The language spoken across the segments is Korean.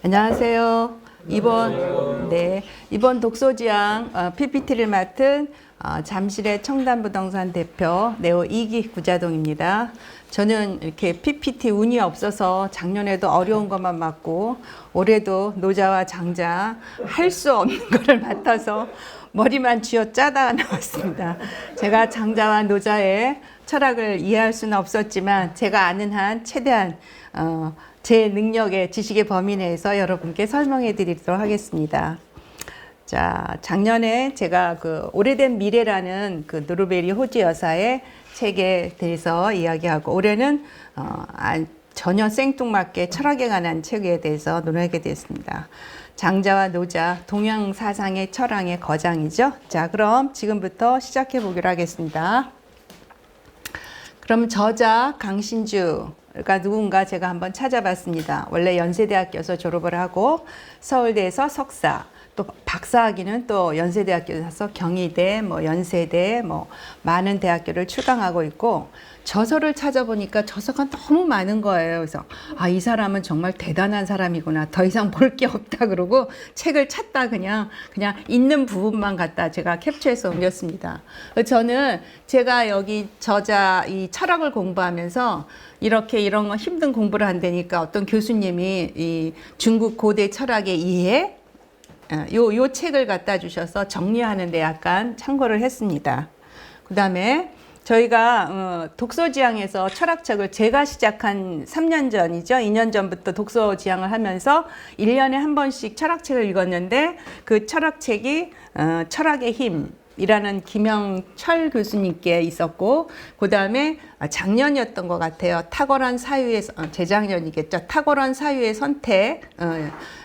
안녕하세요. 이번 독서지향 PPT를 맡은 잠실의 청담부동산 대표 네오 이기 구자동입니다. 저는 이렇게 PPT 운이 없어서 작년에도 어려운 것만 맡고 올해도 노자와 장자 할 수 없는 거를 맡아서 머리만 쥐어 짜다 나왔습니다. 제가 장자와 노자의 철학을 이해할 수는 없었지만 제가 아는 한 최대한 제 능력의 지식의 범위 내에서 여러분께 설명해 드리도록 하겠습니다. 자, 작년에 제가 그 오래된 미래라는 그 누르베리 호주 여사의 책에 대해서 이야기하고 올해는 전혀 생뚱맞게 철학에 관한 책에 대해서 논하게 됐습니다. 장자와 노자, 동양 사상의 철학의 거장이죠. 자, 그럼 지금부터 시작해 보기로 하겠습니다. 그럼 저자 강신주가 누군가 제가 한번 찾아봤습니다. 원래 연세대학교에서 졸업을 하고 서울대에서 석사, 또 박사학위는 또 연세대학교에서 경희대, 연세대, 많은 대학교를 출강하고 있고 저서를 찾아보니까 저서가 너무 많은 거예요. 그래서 이 사람은 정말 대단한 사람이구나. 더 이상 볼 게 없다 그러고 책을 찾다 그냥 있는 부분만 갖다 제가 캡처해서 옮겼습니다. 저는 제가 여기 저자 이 철학을 공부하면서 이런 거 힘든 공부를 한다니까 어떤 교수님이 이 중국 고대 철학의 이해 요 책을 갖다 주셔서 정리하는데 약간 참고를 했습니다. 그 다음에 저희가 독서지향에서 철학책을 제가 시작한 3년 전이죠. 2년 전부터 독서지향을 하면서 1년에 한 번씩 철학책을 읽었는데 그 철학책이 철학의 힘이라는 김영철 교수님께 있었고 그 다음에 작년이었던 것 같아요. 탁월한 사유의 재작년이겠죠. 탁월한 사유의 선택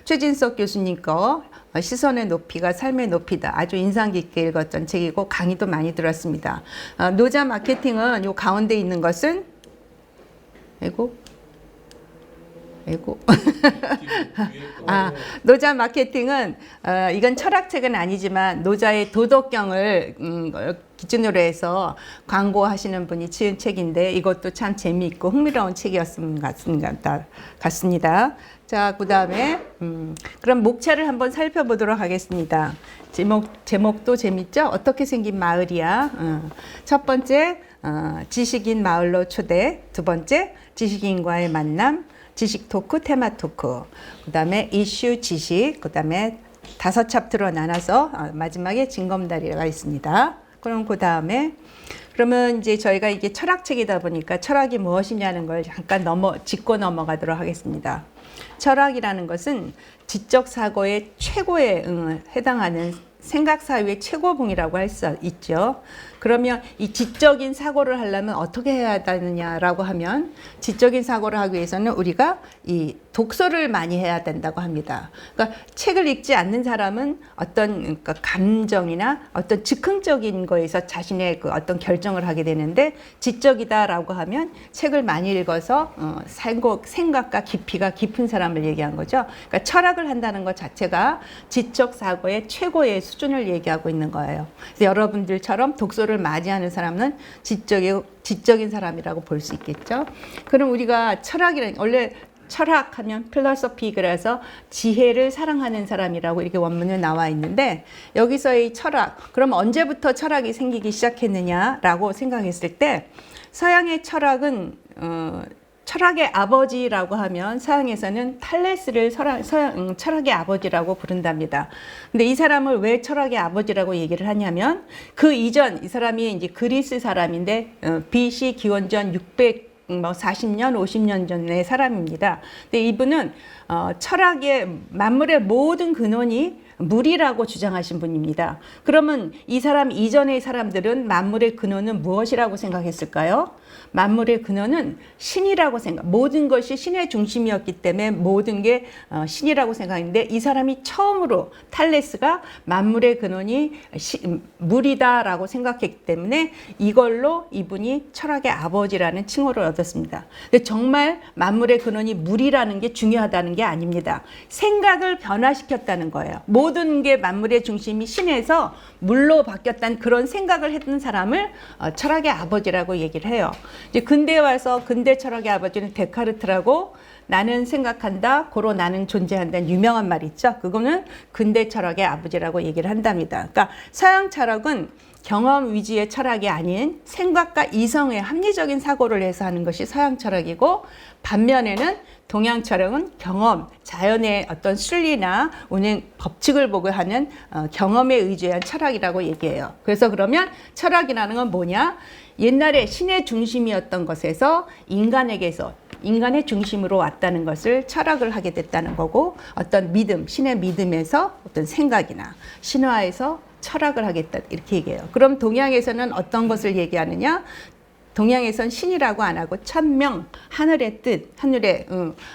최진석 교수님 거 시선의 높이가 삶의 높이다. 아주 인상 깊게 읽었던 책이고 강의도 많이 들었습니다. 노자 마케팅은 요 가운데 있는 것은 노자 마케팅은 이건 철학책은 아니지만 노자의 도덕경을 기준으로 해서 광고하시는 분이 지은 책인데 이것도 참 재미있고 흥미로운 책이었으면 같습니다. 자, 그 다음에 그럼 목차를 한번 살펴보도록 하겠습니다. 제목도 재밌죠? 어떻게 생긴 마을이야? 첫 번째 지식인 마을로 초대, 두 번째 지식인과의 만남, 지식 토크, 테마 토크, 그 다음에 이슈 지식, 그 다음에 5챕터로 나눠서 마지막에 징검다리가 있습니다. 그럼 그 다음에 그러면 이제 저희가 이게 철학책이다 보니까 철학이 무엇이냐는 걸 잠깐 짚고 넘어가도록 하겠습니다. 철학이라는 것은 지적 사고의 최고에 해당하는 생각 사유의 최고봉이라고 할 수 있죠. 그러면 이 지적인 사고를 하려면 어떻게 해야 되느냐라고 하면 지적인 사고를 하기 위해서는 우리가 이 독서를 많이 해야 된다고 합니다. 그러니까 책을 읽지 않는 사람은 어떤 감정이나 어떤 즉흥적인 거에서 자신의 그 어떤 결정을 하게 되는데 지적이다라고 하면 책을 많이 읽어서 생각과 깊이가 깊은 사람을 얘기한 거죠. 그러니까 철학을 한다는 것 자체가 지적 사고의 최고의 수준을 얘기하고 있는 거예요. 그래서 여러분들처럼 독서를 많이 하는 사람은 지적인 사람이라고 볼 수 있겠죠. 그럼 우리가 원래 철학하면 필로소피 그래서 지혜를 사랑하는 사람이라고 이렇게 원문에 나와 있는데 여기서의 철학, 그럼 언제부터 철학이 생기기 시작했느냐라고 생각했을 때 서양의 철학은 철학의 아버지라고 하면 서양에서는 탈레스를 철학의 아버지라고 부른답니다. 근데 이 사람을 왜 철학의 아버지라고 얘기를 하냐면 그 이전 이 사람이 이제 그리스 사람인데 BC 기원전 640년, 50년 전의 사람입니다. 근데 이분은 철학의 만물의 모든 근원이 물이라고 주장하신 분입니다. 그러면 이 사람 이전의 사람들은 만물의 근원은 무엇이라고 생각했을까요? 만물의 근원은 신이라고 모든 것이 신의 중심이었기 때문에 모든 게 신이라고 생각했는데 이 사람이 처음으로 탈레스가 만물의 근원이 물이다라고 생각했기 때문에 이걸로 이분이 철학의 아버지라는 칭호를 얻었습니다. 근데 정말 만물의 근원이 물이라는 게 중요하다는 게 아닙니다. 생각을 변화시켰다는 거예요. 모든 게 만물의 중심이 신에서 물로 바뀌었다는 그런 생각을 했던 사람을 철학의 아버지라고 얘기를 해요. 이제 근대에 와서 근대 철학의 아버지는 데카르트라고 나는 생각한다, 고로 나는 존재한다는 유명한 말 있죠. 그거는 근대 철학의 아버지라고 얘기를 한답니다. 그러니까 서양 철학은 경험 위주의 철학이 아닌 생각과 이성의 합리적인 사고를 해서 하는 것이 서양 철학이고, 반면에는 동양 철학은 경험, 자연의 어떤 순리나 운행 법칙을 보고 하는 경험에 의지한 철학이라고 얘기해요. 그래서 그러면 철학이라는 건 뭐냐? 옛날에 신의 중심이었던 것에서 인간의 중심으로 왔다는 것을 철학을 하게 됐다는 거고, 어떤 믿음, 신의 믿음에서 어떤 생각이나 신화에서 철학을 하겠다 이렇게 얘기해요. 그럼 동양에서는 어떤 것을 얘기하느냐? 동양에선 신이라고 안 하고 천명, 하늘의 뜻,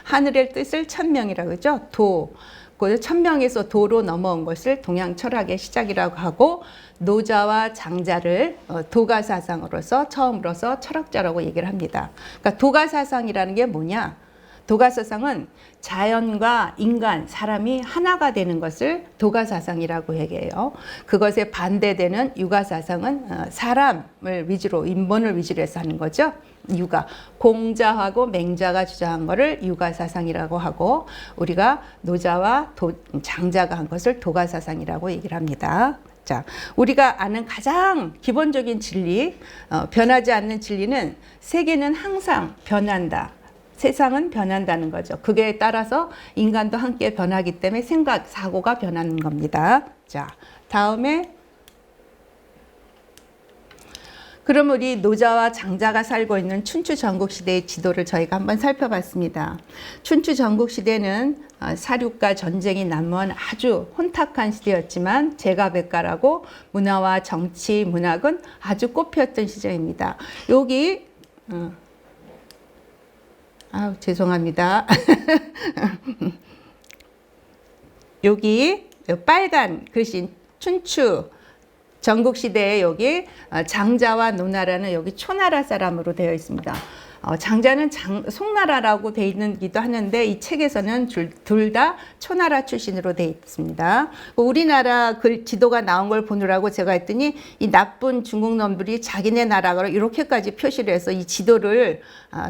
하늘의 뜻을 천명이라고 하죠. 도, 그 천명에서 도로 넘어온 것을 동양 철학의 시작이라고 하고, 노자와 장자를 도가 사상으로서 처음으로서 철학자라고 얘기를 합니다. 그러니까 도가 사상이라는 게 뭐냐? 도가 사상은 자연과 인간, 사람이 하나가 되는 것을 도가 사상이라고 얘기해요. 그것에 반대되는 유가 사상은 사람을 위주로, 인본을 위주로 해서 하는 거죠. 유가, 공자하고 맹자가 주장한 것을 유가 사상이라고 하고, 우리가 노자와 장자가 한 것을 도가 사상이라고 얘기를 합니다. 자, 우리가 아는 가장 기본적인 진리, 변하지 않는 진리는 세계는 항상 변한다. 세상은 변한다는 거죠. 그게 따라서 인간도 함께 변하기 때문에 생각, 사고가 변하는 겁니다. 자, 다음에 그럼 우리 노자와 장자가 살고 있는 춘추 전국시대의 지도를 저희가 한번 살펴봤습니다. 춘추 전국시대는 사륙과 전쟁이 난무한 아주 혼탁한 시대였지만 제가백가라고 문화와 정치, 문학은 아주 꽃피었던 시절입니다. 여기 죄송합니다. 여기 빨간 글씨 춘추 전국시대에 여기 장자와 노나라는 여기 초나라 사람으로 되어 있습니다. 장자는 송나라라고 되어 있기도 하는데 이 책에서는 둘 다 초나라 출신으로 되어 있습니다. 우리나라 지도가 나온 걸 보느라고 제가 했더니 이 나쁜 중국 놈들이 자기네 나라로 이렇게까지 표시를 해서 이 지도를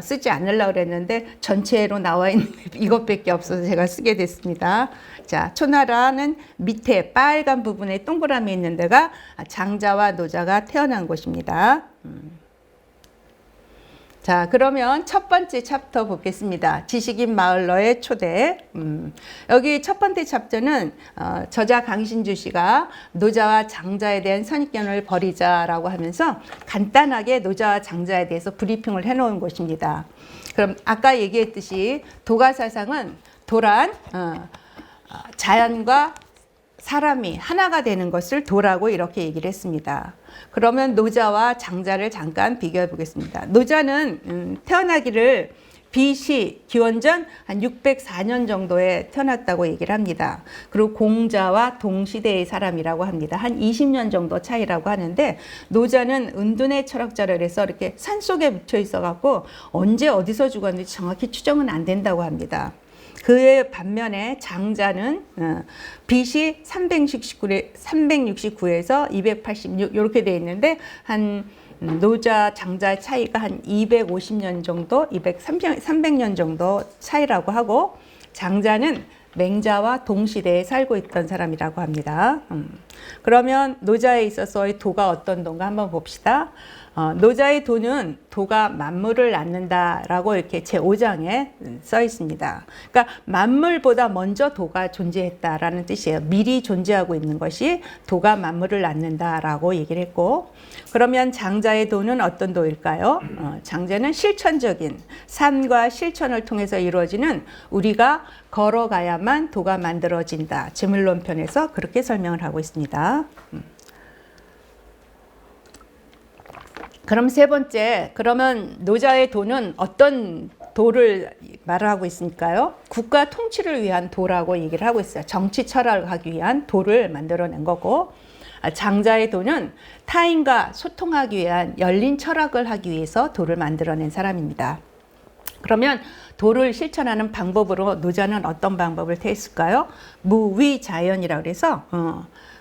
쓰지 않으려고 그랬는데 전체로 나와 있는 이것밖에 없어서 제가 쓰게 됐습니다. 자, 초나라는 밑에 빨간 부분에 동그라미 있는 데가 장자와 노자가 태어난 곳입니다. 자, 그러면 첫 번째 챕터 보겠습니다. 지식인 마을러의 초대. 여기 첫 번째 챕터는 저자 강신주 씨가 노자와 장자에 대한 선입견을 버리자라고 하면서 간단하게 노자와 장자에 대해서 브리핑을 해놓은 것입니다. 그럼 아까 얘기했듯이 도가 사상은 도란 자연과 사람이 하나가 되는 것을 도라고 이렇게 얘기를 했습니다. 그러면 노자와 장자를 잠깐 비교해 보겠습니다. 노자는 태어나기를 BC 기원전 한 604년 정도에 태어났다고 얘기를 합니다. 그리고 공자와 동시대의 사람이라고 합니다. 한 20년 정도 차이라고 하는데, 노자는 은둔의 철학자를 해서 이렇게 산속에 묻혀 있어 갖고 언제 어디서 죽었는지 정확히 추정은 안 된다고 합니다. 그의 반면에 장자는 BC 369에서 286 이렇게 돼 있는데, 한 노자 장자의 차이가 한 250년 정도, 300년 정도 차이라고 하고, 장자는 맹자와 동시대에 살고 있던 사람이라고 합니다. 그러면 노자에 있어서의 도가 어떤 도인가 한번 봅시다. 노자의 도는 도가 만물을 낳는다라고 이렇게 제5장에 써 있습니다. 그러니까 만물보다 먼저 도가 존재했다라는 뜻이에요. 미리 존재하고 있는 것이 도가 만물을 낳는다라고 얘기를 했고, 그러면 장자의 도는 어떤 도일까요? 장자는 실천적인 삶과 실천을 통해서 이루어지는, 우리가 걸어가야만 도가 만들어진다. 제물론편에서 그렇게 설명을 하고 있습니다. 그럼 세 번째, 그러면 노자의 도는 어떤 도를 말하고 있으니까요? 국가 통치를 위한 도라고 얘기를 하고 있어요. 정치 철학을 하기 위한 도를 만들어낸 거고, 장자의 도는 타인과 소통하기 위한 열린 철학을 하기 위해서 도를 만들어낸 사람입니다. 그러면 도를 실천하는 방법으로 노자는 어떤 방법을 택했을까요? 무위자연이라고 그래서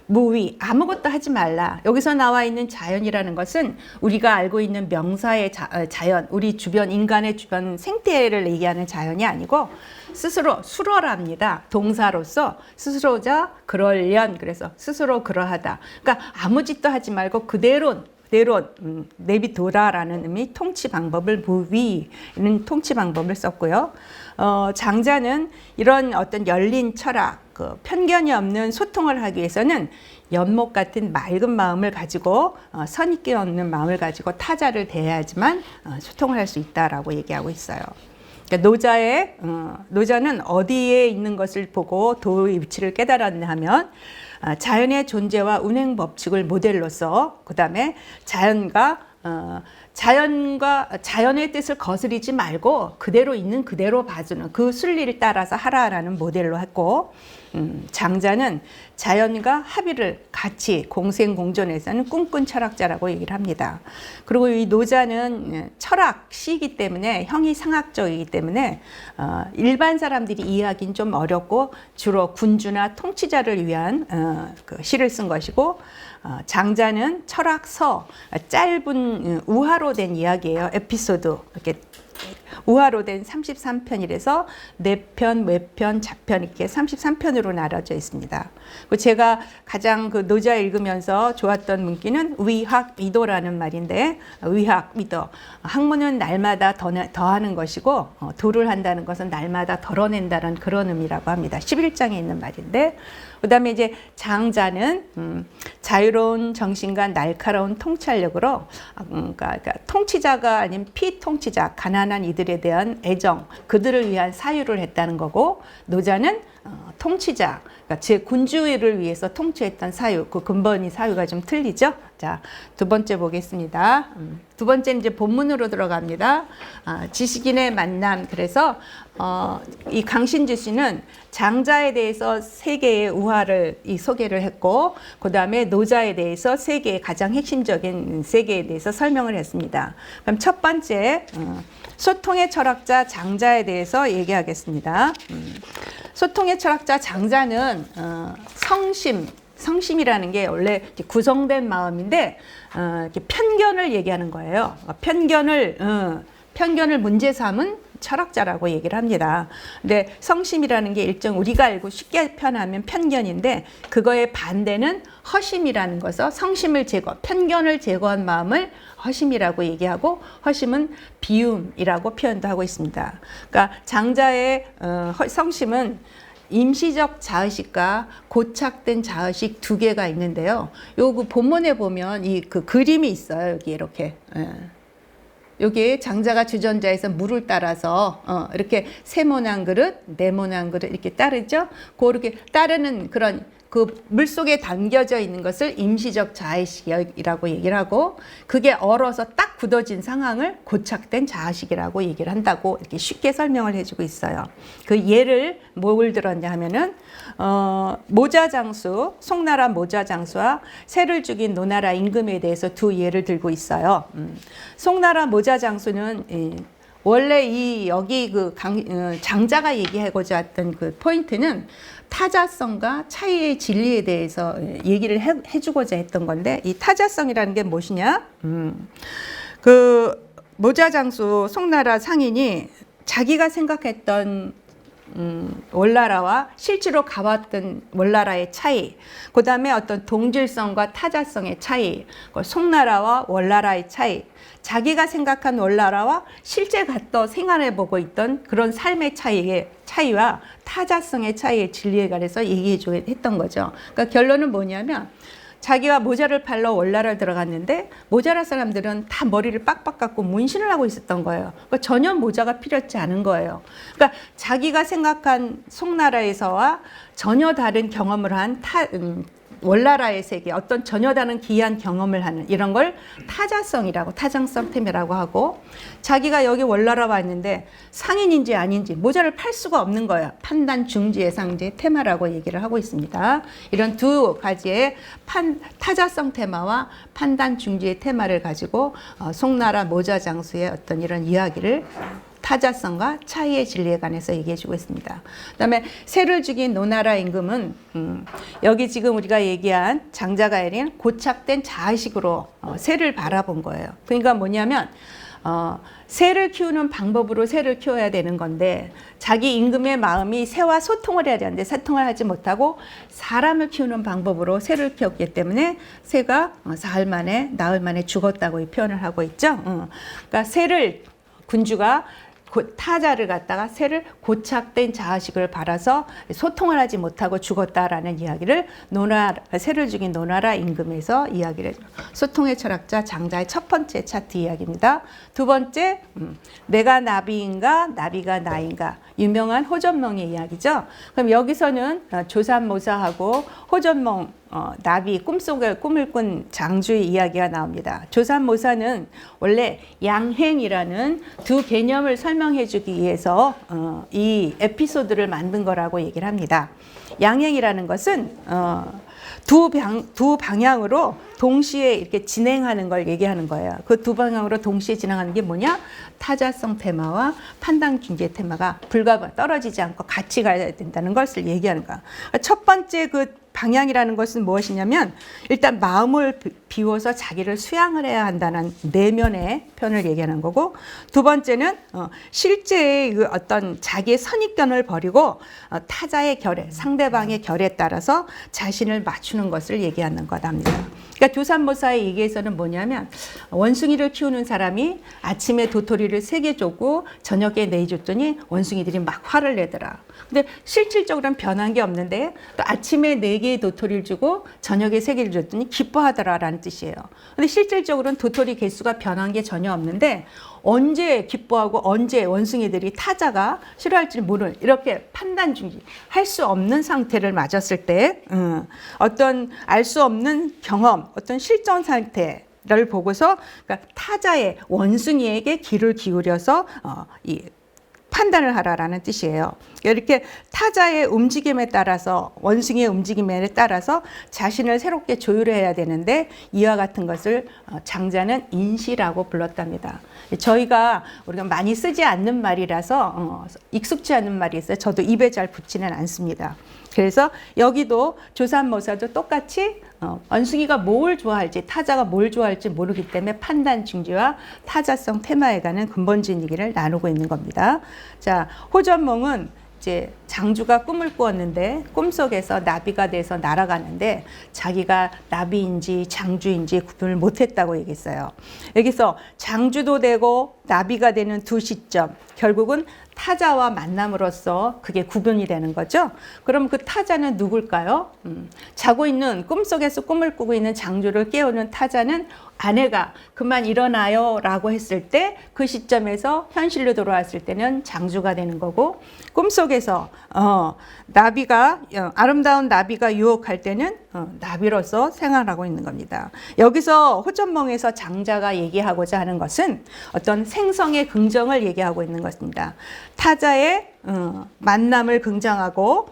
무위, 아무것도 하지 말라. 여기서 나와 있는 자연이라는 것은 우리가 알고 있는 명사의 자연, 우리 주변, 인간의 주변 생태를 얘기하는 자연이 아니고 스스로 수로랍니다. 동사로서 스스로자 그럴련, 그래서 스스로 그러하다. 그러니까 아무 짓도 하지 말고 그대로 내비둬라라는 의미, 통치 방법을 무위는 통치 방법을 썼고요. 장자는 이런 어떤 열린 철학, 편견이 없는 소통을 하기 위해서는 연못 같은 맑은 마음을 가지고 선입견 없는 마음을 가지고 타자를 대해야지만 소통을 할 수 있다라고 얘기하고 있어요. 그러니까 노자는 어디에 있는 것을 보고 도의 위치를 깨달았냐 하면 자연의 존재와 운행 법칙을 모델로서 그다음에 자연의 뜻을 거스르지 말고 그대로 있는 그대로 봐주는 그 순리를 따라서 하라라는 모델로 했고, 장자는 자연과 합의를 같이 공생공존해서는 꿈꾼 철학자라고 얘기를 합니다. 그리고 이 노자는 철학시이기 때문에 형이상학적이기 때문에 일반 사람들이 이해하기는 좀 어렵고 주로 군주나 통치자를 위한 시를 쓴 것이고, 장자는 철학서, 짧은 우화로 된 이야기예요. 에피소드, 이렇게 우화로 된 33편이라서 내편, 외편, 자편 이렇게 33편으로 나눠져 있습니다. 제가 가장 그 노자 읽으면서 좋았던 문기는 위학위도라는 말인데, 위학위도, 학문은 날마다 더하는 것이고 도를 한다는 것은 날마다 덜어낸다는 그런 의미라고 합니다. 11장에 있는 말인데, 그 다음에 이제 장자는 자유로운 정신과 날카로운 통찰력으로 그러니까 통치자가 아닌 피통치자, 가난한 이들에 대한 애정, 그들을 위한 사유를 했다는 거고, 노자는 통치자, 그러니까 제 군주를 위해서 통치했던 사유, 그 근본이 사유가 좀 틀리죠. 자, 두 번째 보겠습니다. 두 번째 이제 본문으로 들어갑니다. 지식인의 만남. 그래서 이 강신주 씨는 장자에 대해서 세 개의 우화를 소개를 했고, 그 다음에 노자에 대해서 세 개의 가장 핵심적인 세 개에 대해서 설명을 했습니다. 그럼 첫 번째 소통의 철학자 장자에 대해서 얘기하겠습니다. 소통의 철학자 장자는 성심이라는 게 원래 구성된 마음인데 편견을 얘기하는 거예요. 편견을 문제 삼은 철학자라고 얘기를 합니다. 근데 성심이라는 게 일종 우리가 알고 쉽게 표현하면 편견인데, 그거의 반대는 허심이라는 것을 성심을 편견을 제거한 마음을 허심이라고 얘기하고, 허심은 비움이라고 표현도 하고 있습니다. 그러니까 장자의 성심은 임시적 자의식과 고착된 자의식 두 개가 있는데요. 요 그 본문에 보면 그 그림이 있어요. 여기 이렇게. 여기 장자가 주전자에서 물을 따라서 이렇게 세모난 그릇, 네모난 그릇 이렇게 따르죠. 그렇게 따르는 그런 그 물속에 담겨져 있는 것을 임시적 자의식이라고 얘기를 하고, 그게 얼어서 딱 굳어진 상황을 고착된 자의식이라고 얘기를 한다고 이렇게 쉽게 설명을 해주고 있어요. 그 예를 뭘 들었냐 하면은 모자장수, 송나라 모자장수와 새를 죽인 노나라 임금에 대해서 두 예를 들고 있어요. 송나라 모자장수는 원래 여기 장자가 얘기하고자 했던 그 포인트는 타자성과 차이의 진리에 대해서 얘기를 해주고자 했던 건데, 이 타자성이라는 게 무엇이냐? 그 모자장수 송나라 상인이 자기가 생각했던 월나라와 실제로 가봤던 월나라의 차이, 그 다음에 어떤 동질성과 타자성의 차이, 송나라와 월나라의 차이, 자기가 생각한 월나라와 실제 갔다 생활해보고 있던 그런 삶의 차이와 타자성의 차이의 진리에 관해서 얘기해 했던 거죠. 그러니까 결론은 뭐냐면, 자기가 모자를 팔러 월나라를 들어갔는데 모자라 사람들은 다 머리를 빡빡 깎고 문신을 하고 있었던 거예요. 그러니까 전혀 모자가 필요하지 않은 거예요. 그러니까 자기가 생각한 송나라에서와 전혀 다른 경험을 한 월나라의 세계, 어떤 전혀 다른 기이한 경험을 하는 이런 걸 타자성이라고, 타장성 테마라고 하고, 자기가 여기 월나라 왔는데 상인인지 아닌지 모자를 팔 수가 없는 거예요. 판단, 중지, 예상지 테마라고 얘기를 하고 있습니다. 이런 두 가지의 타자성 테마와 판단, 중지의 테마를 가지고 송나라 모자장수의 어떤 이런 이야기를 타자성과 차이의 진리에 관해서 얘기해주고 있습니다. 그다음에 새를 죽인 노나라 임금은 여기 지금 우리가 얘기한 장자가엘인 고착된 자의식으로 새를 바라본 거예요. 그러니까 뭐냐면 새를 키우는 방법으로 새를 키워야 되는 건데 자기 임금의 마음이 새와 소통을 해야 되는데 소통을 하지 못하고 사람을 키우는 방법으로 새를 키웠기 때문에 새가 사흘 만에 나흘 만에 죽었다고 이 표현을 하고 있죠. 그러니까 새를 군주가 타자를 갖다가 새를 고착된 자의식을 바라서 소통을 하지 못하고 죽었다라는 이야기를 새를 죽인 노나라 임금에서 이야기를 해요. 소통의 철학자 장자의 첫 번째 차트 이야기입니다. 두 번째, 내가 나비인가 나비가 나인가, 유명한 호전몽의 이야기죠. 그럼 여기서는 조산모사하고 호전몽 나비 꿈속에 꿈을 꾼 장주의 이야기가 나옵니다. 조산모사는 원래 양행이라는 두 개념을 설명해 주기 위해서 이 에피소드를 만든 거라고 얘기를 합니다. 양행이라는 것은 두 방향으로 동시에 이렇게 진행하는 걸 얘기하는 거예요. 그 두 방향으로 동시에 진행하는 게 뭐냐? 타자성 테마와 판단 중재 테마가 떨어지지 않고 같이 가야 된다는 것을 얘기하는 거야. 첫 번째 그 방향이라는 것은 무엇이냐면 일단 마음을 비워서 자기를 수양을 해야 한다는 내면의 편을 얘기하는 거고, 두 번째는 실제의 그 어떤 자기의 선입견을 버리고 타자의 결에, 상대방의 결에 따라서 자신을 맞추는 것을 얘기하는 거답니다. 그러니까 조산모사의 얘기에서는 뭐냐면 원숭이를 키우는 사람이 아침에 도토리를 3개 줬고 저녁에 4 줬더니 원숭이들이 막 화를 내더라. 근데 실질적으로는 변한 게 없는데 또 아침에 4개의 도토리를 주고 저녁에 3개를 줬더니 기뻐하더라라는 뜻이에요. 근데 실질적으로는 도토리 개수가 변한 게 전혀 없는데 언제 기뻐하고 언제 원숭이들이 타자가 싫어할지 모르는 이렇게 판단 중지 할 수 없는 상태를 맞았을 때 어떤 알 수 없는 경험, 어떤 실전 상태를 보고서 그러니까 타자의 원숭이에게 귀를 기울여서 이 판단을 하라라는 뜻이에요. 이렇게 타자의 움직임에 따라서 원숭이의 움직임에 따라서 자신을 새롭게 조율해야 되는데 이와 같은 것을 장자는 인시라고 불렀답니다. 우리가 많이 쓰지 않는 말이라서 익숙지 않은 말이 있어요. 저도 입에 잘 붙지는 않습니다. 그래서 여기도 조산모사도 똑같이 원숭이가 뭘 좋아할지 타자가 뭘 좋아할지 모르기 때문에 판단 중지와 타자성 테마에 관한 근본적인 얘기를 나누고 있는 겁니다. 자, 호전몽은 이제 장주가 꿈을 꾸었는데 꿈속에서 나비가 돼서 날아가는데 자기가 나비인지 장주인지 구분을 못했다고 얘기했어요. 여기서 장주도 되고 나비가 되는 두 시점, 결국은 타자와 만남으로써 그게 구분이 되는 거죠. 그럼 그 타자는 누굴까요? 자고 있는 꿈속에서 꿈을 꾸고 있는 장주를 깨우는 타자는 아내가 그만 일어나요 라고 했을 때 그 시점에서 현실로 돌아왔을 때는 장주가 되는 거고, 꿈속에서 아름다운 나비가 유혹할 때는 나비로서 생활하고 있는 겁니다. 여기서 호전몽에서 장자가 얘기하고자 하는 것은 어떤 생성의 긍정을 얘기하고 있는 것입니다. 타자의 만남을 긍정하고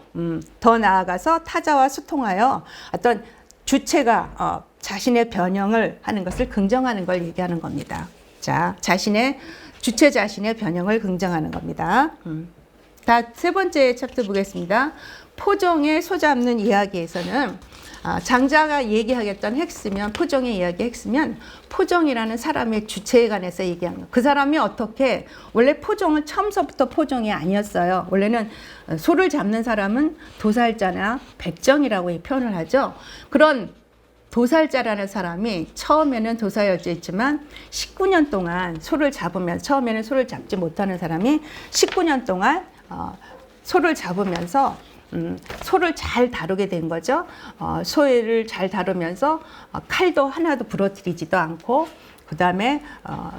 더 나아가서 타자와 소통하여 어떤 주체가 자신의 변형을 하는 것을 긍정하는 걸 얘기하는 겁니다. 자, 주체 자신의 변형을 긍정하는 겁니다. 세 번째 챕터 보겠습니다. 포종의 소잡는 이야기에서는 장자가 얘기하겠던 핵심은 포종의 이야기의 핵심은 포종이라는 사람의 주체에 관해서 얘기하는 거예요. 그 사람이 어떻게 원래 포종은 처음서부터 포종이 아니었어요. 원래는 소를 잡는 사람은 도살자나 백정이라고 표현을 하죠. 그런 도살자라는 사람이 처음에는 도살자였지만 19년 동안 소를 잡으면서, 처음에는 소를 잡지 못하는 사람이 19년 동안 소를 잡으면서 소를 잘 다루게 된 거죠. 소를 잘 다루면서 칼도 하나도 부러뜨리지도 않고, 그 다음에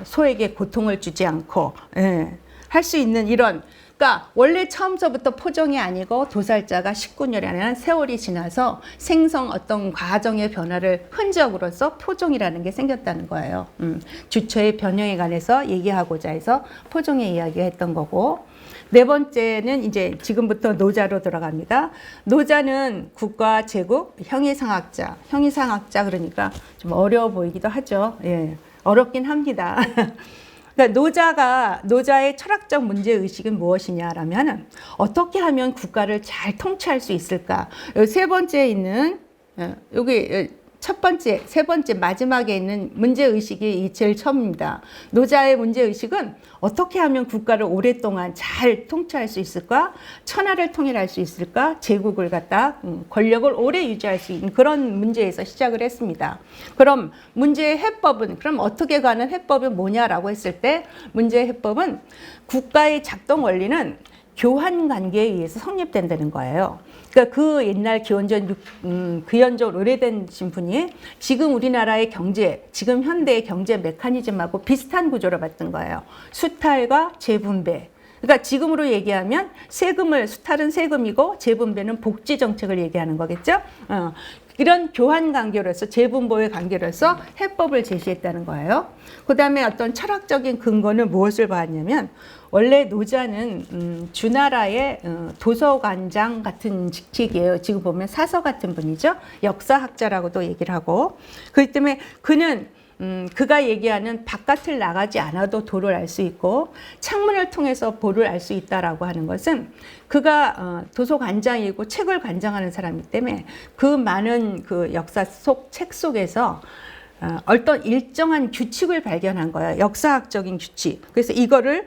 소에게 고통을 주지 않고 할 수 있는 이런, 그러니까 원래 처음서부터 포종이 아니고 도살자가 19년이라는 세월이 지나서 생성 어떤 과정의 변화를 흔적으로서 포종이라는 게 생겼다는 거예요. 주체의 변형에 관해서 얘기하고자 해서 포종의 이야기가 했던 거고, 네 번째는 이제 지금부터 노자로 들어갑니다. 노자는 국가, 제국, 형이상학자. 형이상학자 그러니까 좀 어려워 보이기도 하죠. 예, 어렵긴 합니다. 그러니까 노자의 철학적 문제 의식은 무엇이냐라면 어떻게 하면 국가를 잘 통치할 수 있을까? 여기 세 번째에 있는 여기 첫 번째, 세 번째 마지막에 있는 문제 의식이 제일 처음입니다. 노자의 문제 의식은 어떻게 하면 국가를 오랫동안 잘 통치할 수 있을까? 천하를 통일할 수 있을까? 제국을 갖다 권력을 오래 유지할 수 있는 그런 문제에서 시작을 했습니다. 그럼 문제의 해법은 그럼 어떻게 가는 해법이 뭐냐라고 했을 때 문제의 해법은 국가의 작동 원리는 교환 관계에 의해서 성립된다는 거예요. 그러니까 그 옛날 기원전 오래되신 분이 지금 우리나라의 경제, 지금 현대의 경제 메커니즘하고 비슷한 구조로 봤던 거예요. 수탈과 재분배. 그러니까 지금으로 얘기하면 수탈은 세금이고 재분배는 복지 정책을 얘기하는 거겠죠. 이런 교환 관계로서 재분배의 관계로서 해법을 제시했다는 거예요. 그 다음에 어떤 철학적인 근거는 무엇을 봤냐면 원래 노자는 주나라의 도서관장 같은 직책이에요. 지금 보면 사서 같은 분이죠. 역사학자라고도 얘기를 하고 그렇기 때문에 그는 그가 얘기하는 바깥을 나가지 않아도 도를 알 수 있고 창문을 통해서 보를 알 수 있다라고 하는 것은 그가 도서관장이고 책을 관장하는 사람이기 때문에 그 많은 그 역사 속 책 속에서 어떤 일정한 규칙을 발견한 거예요. 역사학적인 규칙. 그래서 이거를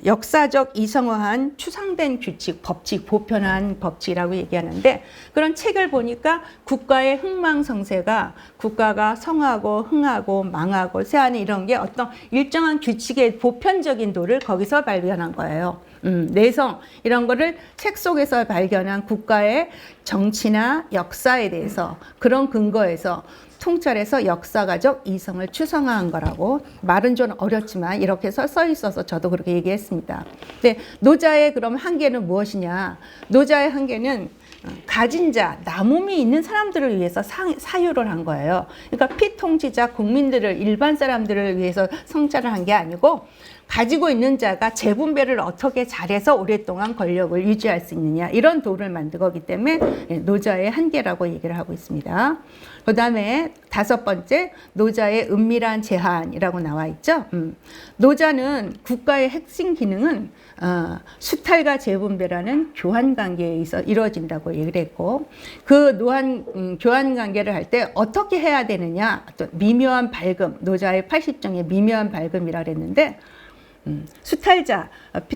역사적 이성화한 추상된 규칙, 법칙, 보편한 법칙이라고 얘기하는데 그런 책을 보니까 국가의 흥망성쇠가 국가가 성하고 흥하고 망하고 쇠하는 이런 게 어떤 일정한 규칙의 보편적인 도를 거기서 발견한 거예요. 내성 이런 거를 책 속에서 발견한 국가의 정치나 역사에 대해서 그런 근거에서 통찰해서 역사가적 이성을 추상화한 거라고 말은 좀 어렵지만 이렇게 써 있어서 저도 그렇게 얘기했습니다. 근데 노자의 그럼 한계는 무엇이냐? 노자의 한계는 가진 자, 남음이 있는 사람들을 위해서 사유를 한 거예요. 그러니까 피통치자 국민들을 일반 사람들을 위해서 성찰을 한 게 아니고 가지고 있는 자가 재분배를 어떻게 잘해서 오랫동안 권력을 유지할 수 있느냐 이런 도를 만든 거기 때문에 노자의 한계라고 얘기를 하고 있습니다. 그 다음에 다섯 번째 노자의 은밀한 제한이라고 나와 있죠. 노자는 국가의 핵심 기능은 수탈과 재분배라는 교환 관계에 의해서 이루어진다고 얘기를 했고 그 교환 관계를 할 때 어떻게 해야 되느냐 또 미묘한 발금 노자의 80종의 미묘한 발금이라고 했는데 수탈자,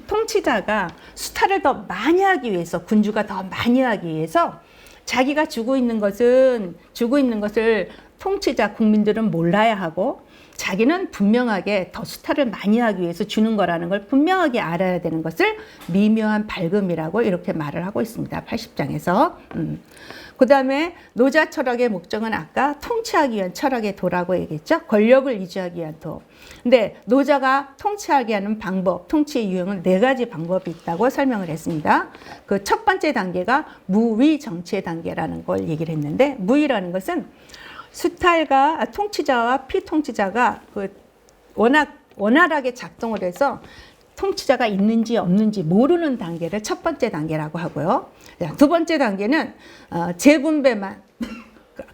통치자가 수탈을 더 많이 하기 위해서 군주가 더 많이 하기 위해서 자기가 주고 있는 것을 통치자 국민들은 몰라야 하고 자기는 분명하게 더 수탈을 많이 하기 위해서 주는 거라는 걸 분명하게 알아야 되는 것을 미묘한 발금이라고 이렇게 말을 하고 있습니다. 80장에서. 그 다음에 노자 철학의 목적은 아까 통치하기 위한 철학의 도라고 얘기했죠. 권력을 유지하기 위한 도. 근데 노자가 통치하게 하는 방법, 통치의 유형은 네 가지 방법이 있다고 설명을 했습니다. 그 첫 번째 단계가 무위 정치의 단계라는 걸 얘기를 했는데 무위라는 것은 수탈과 통치자와 피통치자가 원활하게 작동을 해서 통치자가 있는지 없는지 모르는 단계를 첫 번째 단계라고 하고요. 두 번째 단계는 재분배만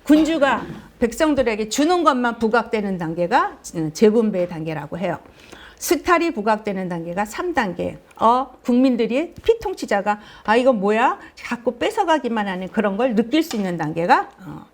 군주가 백성들에게 주는 것만 부각되는 단계가 재분배의 단계라고 해요. 수탈이 부각되는 단계가 3단계. 국민들이 피통치자가 이거 뭐야? 자꾸 뺏어가기만 하는 그런 걸 느낄 수 있는 단계가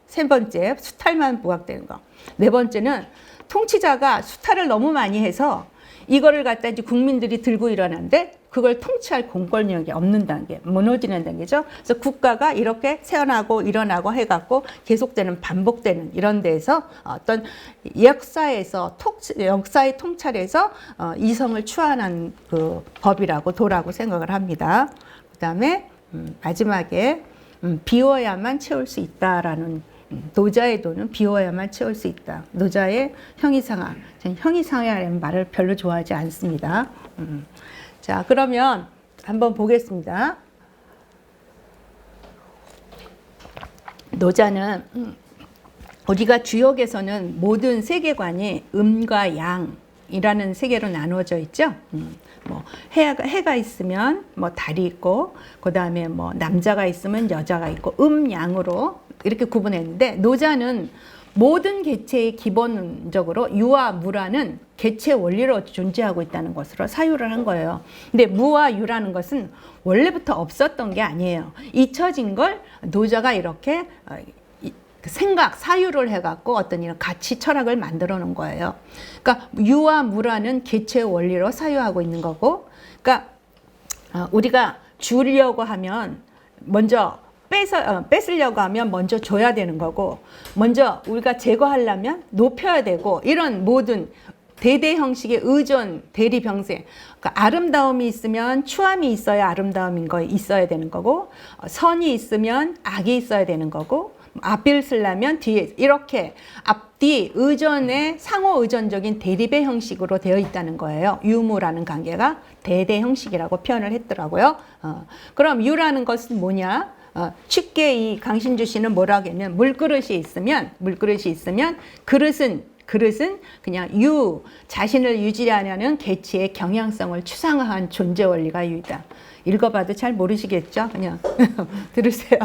세 번째, 수탈만 부각되는 거. 네 번째는 통치자가 수탈을 너무 많이 해서 이거를 갖다 이제 국민들이 들고 일어나는데 그걸 통치할 공권력이 없는 단계, 무너지는 단계죠. 그래서 국가가 이렇게 세어나고 일어나고 해갖고 계속되는 반복되는 이런 데에서 어떤 역사의 통찰에서 이성을 추안한 그 법이라고 도라고 생각을 합니다. 그다음에 마지막에 비워야만 채울 수 있다라는 노자의 도는 비워야만 채울 수 있다. 노자의 형이상하. 저는 형이상하라는 말을 별로 좋아하지 않습니다. 자, 그러면 한번 보겠습니다. 노자는 우리가 주역에서는 모든 세계관이 음과 양이라는 세계로 나누어져 있죠. 해가 있으면 달이 있고, 그 다음에 남자가 있으면 여자가 있고, 양으로 이렇게 구분했는데 노자는 모든 개체의 기본적으로 유와 무라는 개체 원리로 존재하고 있다는 것으로 사유를 한 거예요. 근데 무와 유라는 것은 원래부터 없었던 게 아니에요. 잊혀진 걸 노자가 이렇게 생각, 사유를 해갖고 어떤 이런 가치 철학을 만들어 놓은 거예요. 그러니까 유와 무라는 개체 원리로 사유하고 있는 거고, 그러니까 우리가 주려고 하면 먼저 뺏으려고 하면 먼저 줘야 되는 거고, 먼저 우리가 제거하려면 높여야 되고, 이런 모든 대대 형식의 의존, 대리 병세. 그러니까 아름다움이 있으면 추함이 있어야 아름다움인 거 있어야 되는 거고, 선이 있으면 악이 있어야 되는 거고, 앞을 쓰려면 뒤에, 이렇게 앞뒤 의존의 상호 의존적인 대립의 형식으로 되어 있다는 거예요. 유무라는 관계가 대대 형식이라고 표현을 했더라고요. 그럼 유라는 것은 뭐냐? 쉽게 이 강신주 씨는 뭐라고 했냐면, 물그릇이 있으면 그릇은 그냥 자신을 유지하려는 개체의 경향성을 추상화한 존재 원리가 유이다. 읽어봐도 잘 모르시겠죠? 그냥 들으세요.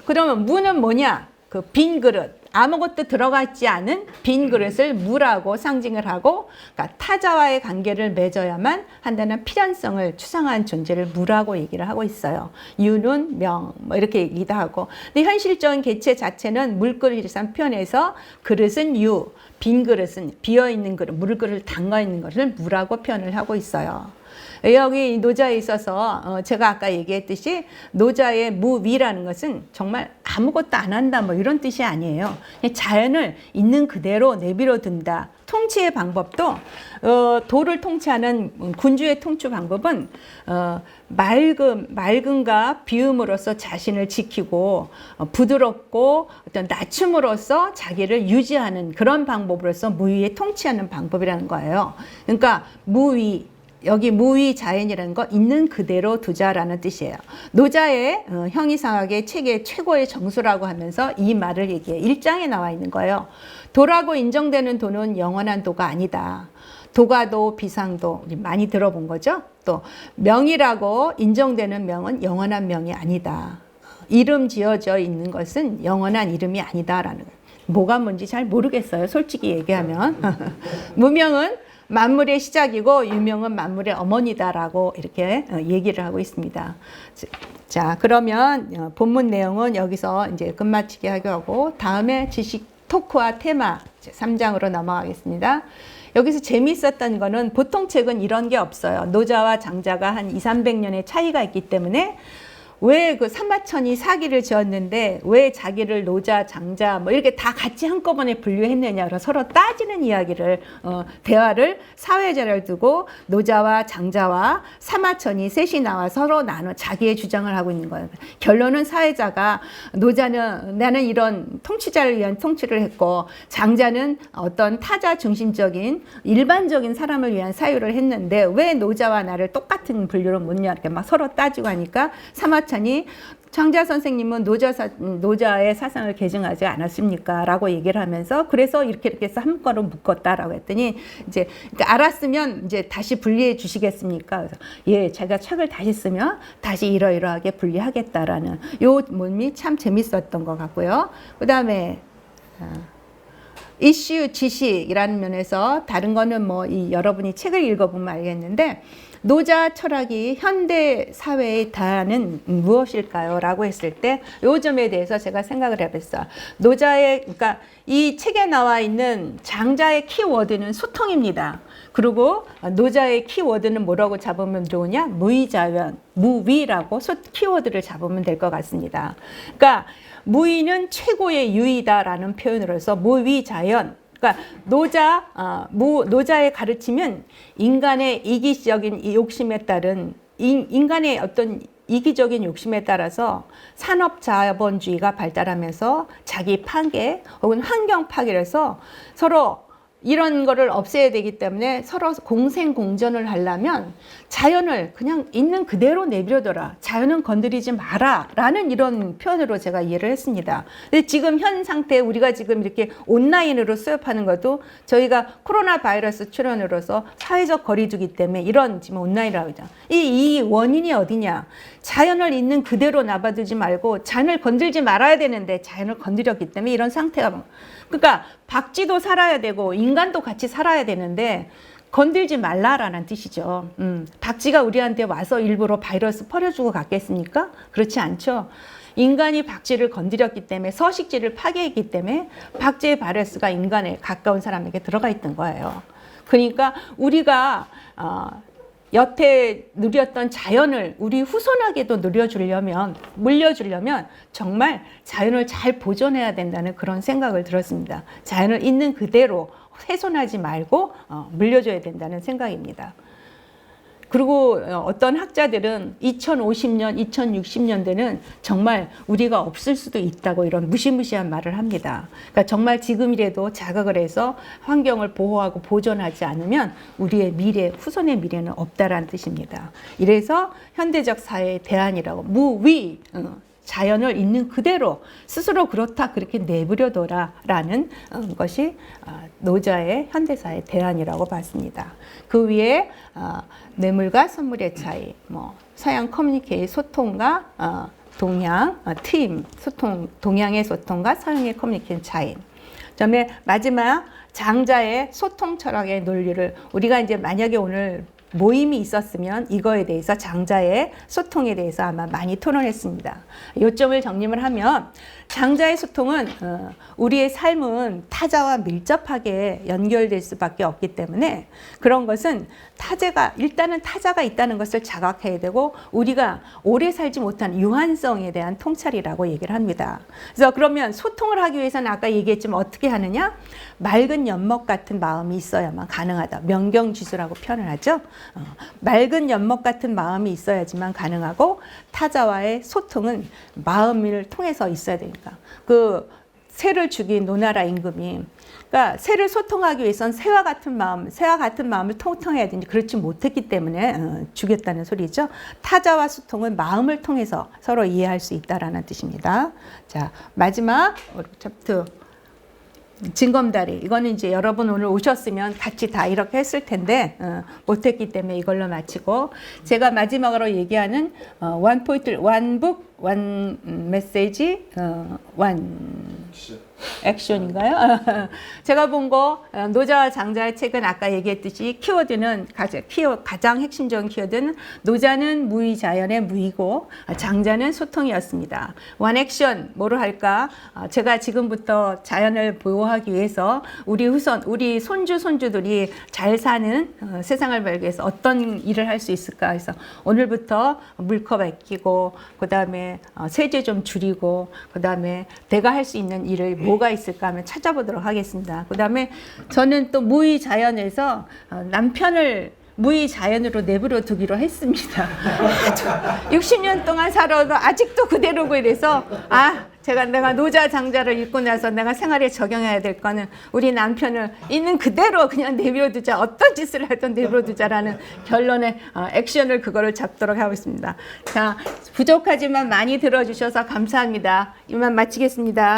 그러면 무는 뭐냐? 그 빈 그릇, 아무것도 들어가 있지 않은 빈 그릇을 무라고 상징을 하고, 그러니까 타자와의 관계를 맺어야만 한다는 필연성을 추상화한 존재를 무라고 얘기를 하고 있어요. 유는 명, 뭐 이렇게 얘기도 하고. 근데 현실적인 개체 자체는 물그릇이란 표현에서 그릇은 유, 빈 그릇은 비어있는 그릇, 물그릇을 담가있는 것을 무라고 표현을 하고 있어요. 여기 노자에 있어서 제가 아까 얘기했듯이 노자의 무위라는 것은 정말 아무것도 안 한다 뭐 이런 뜻이 아니에요. 자연을 있는 그대로 내버려 둔다. 통치의 방법도 도를 통치하는 군주의 통치 방법은 맑음과 비움으로써 자신을 지키고 부드럽고 어떤 낮춤으로써 자기를 유지하는 그런 방법으로서 무위에 통치하는 방법이라는 거예요. 그러니까 무위, 여기 무위 자연이라는 거 있는 그대로 두자라는 뜻이에요. 노자의 형이상학의 책의 최고의 정수라고 하면서 이 말을 얘기해. 1장에 나와 있는 거예요. 도라고 인정되는 도는 영원한 도가 아니다. 도가도, 비상도 우리 많이 들어본 거죠. 또 명이라고 인정되는 명은 영원한 명이 아니다. 이름 지어져 있는 것은 영원한 이름이 아니다라는 거예요. 뭐가 뭔지 잘 모르겠어요. 솔직히 얘기하면. 무명은 만물의 시작이고 유명은 만물의 어머니다라고 이렇게 얘기를 하고 있습니다. 자, 그러면 본문 내용은 여기서 이제 끝마치게 하고 다음에 지식 토크와 테마 3장으로 넘어가겠습니다. 여기서 재미있었던 거는 보통 책은 이런 게 없어요. 노자와 장자가 한 200~300년의 차이가 있기 때문에 왜 그 사마천이 사기를 지었는데 왜 자기를 노자, 장자 뭐 이렇게 다 같이 한꺼번에 분류했느냐, 서로 따지는 이야기를 대화를 사회자를 두고 노자와 장자와 사마천이 셋이 나와 서로 나눠 자기의 주장을 하고 있는 거예요. 결론은 사회자가 노자는 나는 이런 통치자를 위한 통치를 했고 장자는 어떤 타자 중심적인 일반적인 사람을 위한 사유를 했는데 왜 노자와 나를 똑같은 분류로 묻냐 이렇게 막 서로 따지고 하니까 사마천이 장자 선생님은 노자의 사상을 계승하지 않았습니까? 라고 얘기를 하면서 그래서 이렇게 해서 한꺼로 묶었다라고 했더니 이제 그러니까 알았으면 이제 다시 분리해 주시겠습니까? 그래서 예, 제가 책을 다시 쓰면 다시 이러이러하게 분리하겠다라는 요 몸이 참 재밌었던 것 같고요. 그 다음에 이슈 지식이라는 면에서 다른 거는 뭐 여러분이 책을 읽어보면 알겠는데 노자 철학이 현대 사회의 답은 무엇일까요? 라고 했을 때 요 점에 대해서 제가 생각을 해봤어요. 그러니까 이 책에 나와 있는 장자의 키워드는 소통입니다. 그리고 노자의 키워드는 뭐라고 잡으면 좋으냐? 무위자연, 무위라고 키워드를 잡으면 될 것 같습니다. 그러니까 무위는 최고의 유의다라는 표현으로서 무위자연, 그러니까 노자의 가르침은 인간의 이기적인 욕심에 따른 인간의 어떤 이기적인 욕심에 따라서 산업자본주의가 발달하면서 자기 파괴 혹은 환경 파괴를 해서 서로 이런 거를 없애야 되기 때문에 서로 공생공존을 하려면 자연을 그냥 있는 그대로 내버려둬라. 자연은 건드리지 마라. 라는 이런 표현으로 제가 이해를 했습니다. 근데 지금 현 상태에 우리가 지금 이렇게 온라인으로 수업하는 것도 저희가 코로나 바이러스 출현으로서 사회적 거리두기 때문에 이런 지금 온라인이라고 하죠. 이 원인이 어디냐. 자연을 있는 그대로 놔봐두지 말고 자연을 건들지 말아야 되는데 자연을 건드렸기 때문에 이런 상태가 그러니까 박쥐도 살아야 되고 인간도 같이 살아야 되는데 건들지 말라라는 뜻이죠. 박쥐가 우리한테 와서 일부러 바이러스 퍼려주고 갔겠습니까? 그렇지 않죠. 인간이 박쥐를 건드렸기 때문에 서식지를 파괴했기 때문에 박쥐의 바이러스가 인간에 가까운 사람에게 들어가 있던 거예요. 그러니까 우리가 여태 누렸던 자연을 우리 후손에게도 물려주려면 정말 자연을 잘 보존해야 된다는 그런 생각을 들었습니다. 자연을 있는 그대로 훼손하지 말고 물려줘야 된다는 생각입니다. 그리고 어떤 학자들은 2050년, 2060년대는 정말 우리가 없을 수도 있다고 이런 무시무시한 말을 합니다. 그러니까 정말 지금이라도 자각을 해서 환경을 보호하고 보존하지 않으면 우리의 미래, 후손의 미래는 없다라는 뜻입니다. 이래서 현대적 사회의 대안이라고 무위, 자연을 있는 그대로 스스로 그렇다 그렇게 내버려둬라라는 것이 노자의 현대사의 대안이라고 봤습니다. 그 위에 뇌물과 선물의 차이, 서양 커뮤니케이션 소통과 동양 팀 소통, 동양의 소통과 서양의 커뮤니케이션 차이. 그다음에 마지막 장자의 소통 철학의 논리를 우리가 이제 만약에 오늘 모임이 있었으면 이거에 대해서 장자의 소통에 대해서 아마 많이 토론했습니다. 요점을 정리를 하면 장자의 소통은 우리의 삶은 타자와 밀접하게 연결될 수밖에 없기 때문에 그런 것은 일단은 타자가 있다는 것을 자각해야 되고 우리가 오래 살지 못한 유한성에 대한 통찰이라고 얘기를 합니다. 그래서 그러면 소통을 하기 위해서는 아까 얘기했지만 어떻게 하느냐? 맑은 연목 같은 마음이 있어야만 가능하다. 명경지수라고 표현을 하죠. 맑은 연목 같은 마음이 있어야지만 가능하고 타자와의 소통은 마음을 통해서 있어야 되니까. 그 새를 죽인 노나라 임금이 그러니까 새를 소통하기 위해선 새와 같은 마음을 통통해야 되는데 그렇지 못했기 때문에 죽였다는 소리죠. 타자와 소통은 마음을 통해서 서로 이해할 수 있다라는 뜻입니다. 자, 마지막 챕터 징검다리. 이거는 이제 여러분 오늘 오셨으면 같이 다 이렇게 했을 텐데 못했기 때문에 이걸로 마치고 제가 마지막으로 얘기하는 원 포인트, 원 북, 원 메시지, 원 액션인가요? 제가 본 거 노자와 장자의 책은 아까 얘기했듯이 키워드는 가장 핵심적인 키워드는 노자는 무의자연의 무의고 장자는 소통이었습니다. 원 액션 뭐로 할까? 제가 지금부터 자연을 보호하기 위해서 우리 후손, 우리 손주들이 잘 사는 세상을 말기 위해서 어떤 일을 할 수 있을까 해서 오늘부터 물컵 아끼고 그 다음에 세제 좀 줄이고 그 다음에 내가 할 수 있는 일을 뭐가 있을까 하면 찾아보도록 하겠습니다. 그 다음에 저는 또 무의자연에서 남편을 무의자연으로 내버려 두기로 했습니다. 60년 동안 살아도 아직도 그대로고 이래서 내가 노자 장자를 읽고 나서 내가 생활에 적용해야 될 거는 우리 남편을 있는 그대로 그냥 내버려두자. 어떤 짓을 하든 내버려두자라는 결론의 액션을 그거를 잡도록 하겠습니다. 자, 부족하지만 많이 들어주셔서 감사합니다. 이만 마치겠습니다.